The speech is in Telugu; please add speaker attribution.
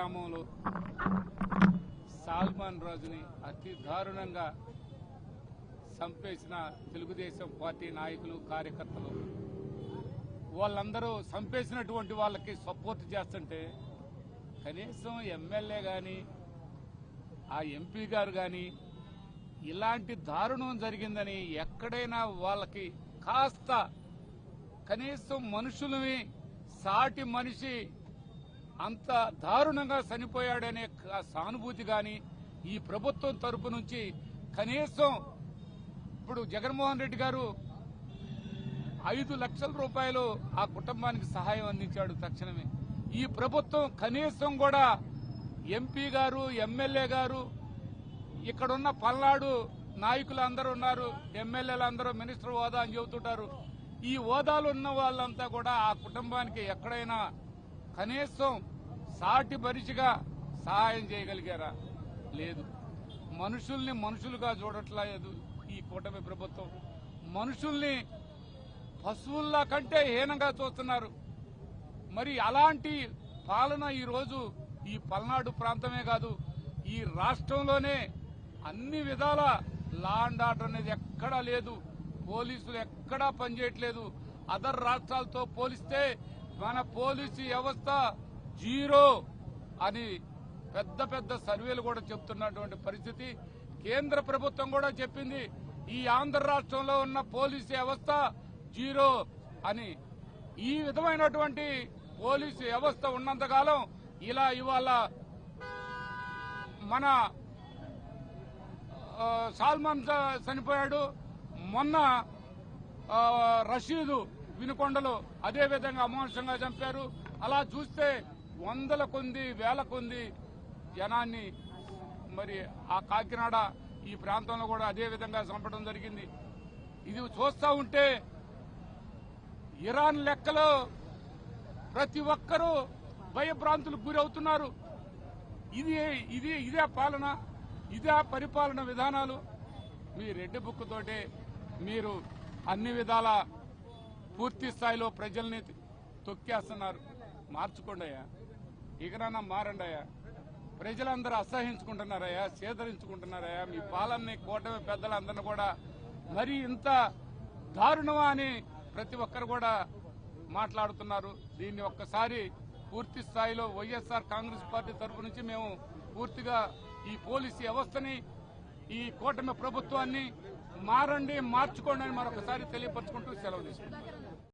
Speaker 1: గ్రామంలో సాల్మాన్ రాజుని అతి దారుణంగా చంపేసిన తెలుగుదేశం పార్టీ నాయకులు కార్యకర్తలు వాళ్ళందరూ చంపేసినటువంటి వాళ్ళకి సపోర్ట్ చేస్తుంటే కనీసం ఎమ్మెల్యే కానీ ఆ ఎంపీ గారు కానీ ఇలాంటి దారుణం జరిగిందని ఎక్కడైనా వాళ్ళకి కాస్త కనీసం మనుషులని సాటి మనిషి అంత దారుణంగా చనిపోయాడనే సానుభూతి కానీ ఈ ప్రభుత్వం తరపు నుంచి కనీసం ఇప్పుడు జగన్మోహన్ రెడ్డి గారు 5 లక్షల రూపాయలు ఆ కుటుంబానికి సహాయం అందించాడు తక్షణమే. ఈ ప్రభుత్వం కనీసం కూడా ఎంపీ గారు ఎమ్మెల్యే గారు ఇక్కడున్న పల్నాడు నాయకులు అందరూ ఉన్నారు, ఎమ్మెల్యేలు అందరూ మినిస్టర్ హోదా అని చెబుతుంటారు. ఈ హోదాలు ఉన్న వాళ్ళంతా కూడా ఆ కుటుంబానికి ఎక్కడైనా కనీసం సాటి మనిషిగా సహాయం చేయగలిగారా? లేదు. మనుషుల్ని మనుషులుగా చూడట్లేదు ఈ కూటమి ప్రభుత్వం. మనుషుల్ని పశువుల్లా కంటే హీనంగా చూస్తున్నారు. మరి అలాంటి పాలన ఈరోజు ఈ పల్నాడు ప్రాంతమే కాదు, ఈ రాష్ట్రంలోనే అన్ని విధాల లా అండ్ ఆర్డర్ అనేది ఎక్కడా లేదు. పోలీసులు ఎక్కడా పనిచేయట్లేదు. అదర్ రాష్ట్రాలతో పోలిస్తే మన పోలీసు వ్యవస్థ జీరో అని పెద్ద పెద్ద సర్వేలు కూడా చెప్తున్నటువంటి పరిస్థితి. కేంద్ర ప్రభుత్వం కూడా చెప్పింది ఈ ఆంధ్ర రాష్ట్రంలో ఉన్న పోలీసు వ్యవస్థ జీరో అని. ఈ విధమైనటువంటి పోలీసు వ్యవస్థ ఉన్నంతకాలం ఇలా ఇవాళ మన సాల్మాన్ చనిపోయాడు, మొన్న రషీదు వినుకొండలో అదేవిధంగా అమానుషంగా చంపారు. అలా చూస్తే వందల కొద్ది వేల కొద్ది జనాన్ని మరి ఆ కాకినాడ ఈ ప్రాంతంలో కూడా అదేవిధంగా చంపడం జరిగింది. ఇది చూస్తూ ఉంటే ఇరాన్ లెక్కలో ప్రతి ఒక్కరూ భయభ్రాంతులకు గురవుతున్నారు. ఇదే పాలన, ఇదే పరిపాలన విధానాలు. మీ రెడ్డి బుక్ తోటే మీరు అన్ని విధాల పూర్తి స్థాయిలో ప్రజల్ని తొక్కేస్తున్నారు. మార్చుకోండియా, ఇకనన్నా మారండియా. ప్రజలందరూ అసహించుకుంటున్నారయ్యా, సేదరించుకుంటున్నారయ్యా. మీ పాలనని కూటమి పెద్దలందరినీ కూడా మరి ఇంత దారుణమా అని ప్రతి ఒక్కరు కూడా మాట్లాడుతున్నారు. దీన్ని ఒక్కసారి పూర్తి స్థాయిలో వైఎస్ఆర్ కాంగ్రెస్ పార్టీ తరఫు నుంచి మేము పూర్తిగా ఈ పోలీసు వ్యవస్థని, ఈ కూటమి ప్రభుత్వాన్ని మారండి, మార్చుకోండి అని మరొకసారి తెలియపరచుకుంటూ సెలవు తీసుకుంటాం.